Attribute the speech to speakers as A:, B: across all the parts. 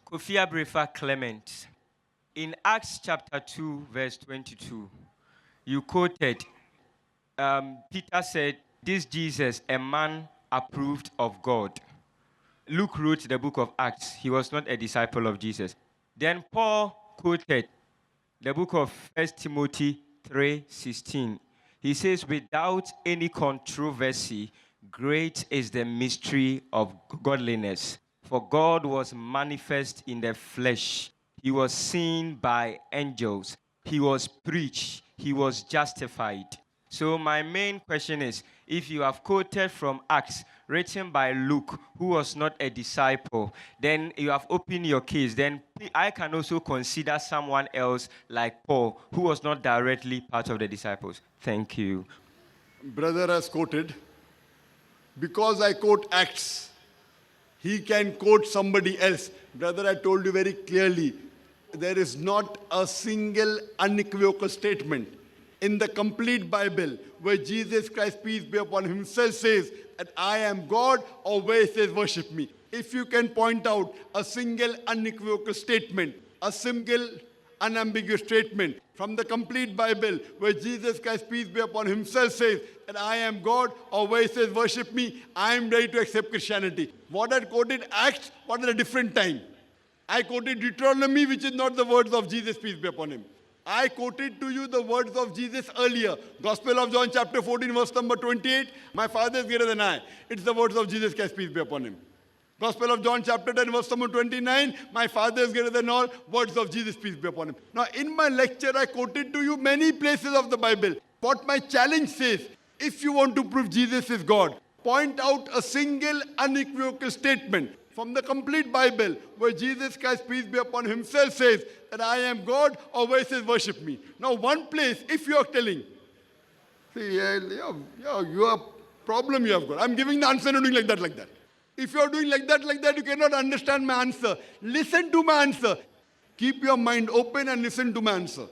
A: Kofi Abrefa Clement. In Acts chapter 2, verse 22, you quoted, Peter said, "This Jesus, a man approved of God." Luke wrote the book of Acts. He was not a disciple of Jesus. Then Paul quoted the book of 1 Timothy 3:16. He says, "Without any controversy, great is the mystery of godliness. For God was manifest in the flesh. He was seen by angels. He was preached. He was justified." So my main question is, if you have quoted from Acts, written by Luke, who was not a disciple, then you have opened your case. Then I can also consider someone else like Paul, who was not directly part of the disciples. Thank you.
B: Brother has quoted. Because I quote Acts, he can quote somebody else. Brother, I told you very clearly, there is not a single unequivocal statement in the complete Bible where Jesus Christ, peace be upon him, himself says that I am God, or where he says worship me. If you can point out a single unequivocal statement, a single unambiguous statement from the complete Bible where Jesus Christ, peace be upon him, himself says that I am God, or where he says worship me, I am ready to accept Christianity. What I quoted Acts, what at a different time. I quoted Deuteronomy, which is not the words of Jesus, peace be upon him. I quoted to you the words of Jesus earlier. Gospel of John chapter 14, verse number 28. My Father is greater than I. It's the words of Jesus Christ, peace be upon him. Gospel of John chapter 10, verse number 29. My Father is greater than all. Words of Jesus, peace be upon him. Now, in my lecture, I quoted to you many places of the Bible. What my challenge says, if you want to prove Jesus is God, point out a single unequivocal statement from the complete Bible where Jesus Christ, peace be upon him, himself says that I am God, or where he says worship me. Now, one place, if you are telling, see, you have problem you have got. I'm giving the answer and doing like that. If you are doing like that, you cannot understand my answer. Listen to my answer. Keep your mind open and listen to my answer.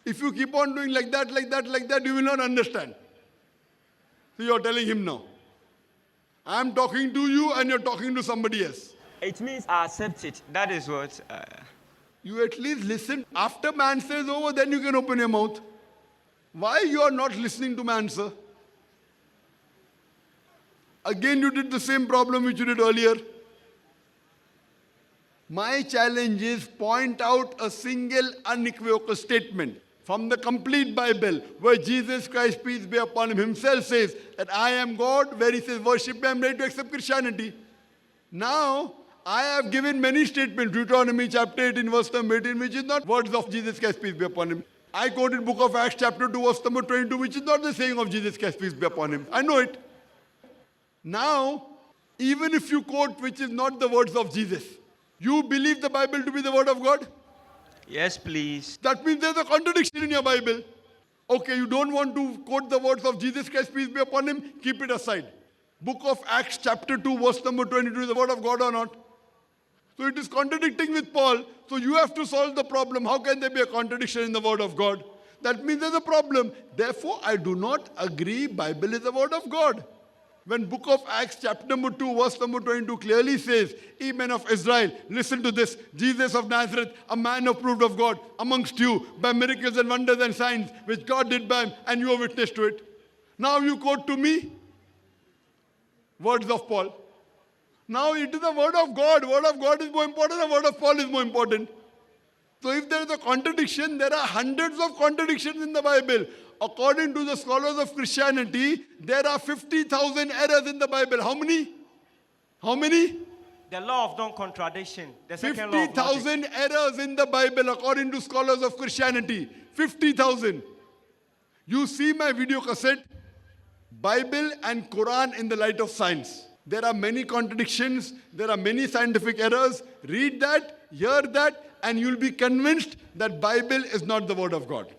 B: If you keep on doing like that, you will not understand. So you are telling him now. I'm talking to you and you're talking to somebody else.
A: It means I accept it. That is what...
B: You at least listen. After my answer is over, then you can open your mouth. Why you are not listening to my answer? Again, you did the same problem which you did earlier. My challenge is point out a single unequivocal statement from the complete Bible where Jesus Christ, peace be upon him, himself says that I am God, where he says worship me, I am ready to accept Christianity. Now, I have given many statements, Deuteronomy chapter 18, verse number 18, which is not words of Jesus Christ, peace be upon him. I quoted book of Acts chapter 2, verse number 22, which is not the saying of Jesus Christ, peace be upon him. I know it. Now, even if you quote which is not the words of Jesus, you believe the Bible to be the word of God?
A: Yes, please.
B: That means there's a contradiction in your Bible. Okay, you don't want to quote the words of Jesus Christ, peace be upon him, keep it aside. Book of Acts chapter 2, verse number 22 is the word of God or not? So it is contradicting with Paul. So you have to solve the problem. How can there be a contradiction in the word of God? That means there's a problem. Therefore, I do not agree Bible is the word of God. When book of Acts chapter number 2, verse number 22 clearly says, ye men of Israel, listen to this. Jesus of Nazareth, a man approved of God amongst you by miracles and wonders and signs, which God did by him, and you are witness to it. Now you quote to me words of Paul. Now it is the word of God. Word of God is more important, the word of Paul is more important. So if there is a contradiction, there are hundreds of contradictions in the Bible. According to the scholars of Christianity, there are 50,000 errors in the Bible. How many? How many?
A: The law of non-contradiction. The second law of
B: 50,000 errors in the Bible according to scholars of Christianity. 50,000. You see my video cassette, Bible and Quran in the light of science. There are many contradictions. There are many scientific errors. Read that, hear that, and you'll be convinced that Bible is not the word of God.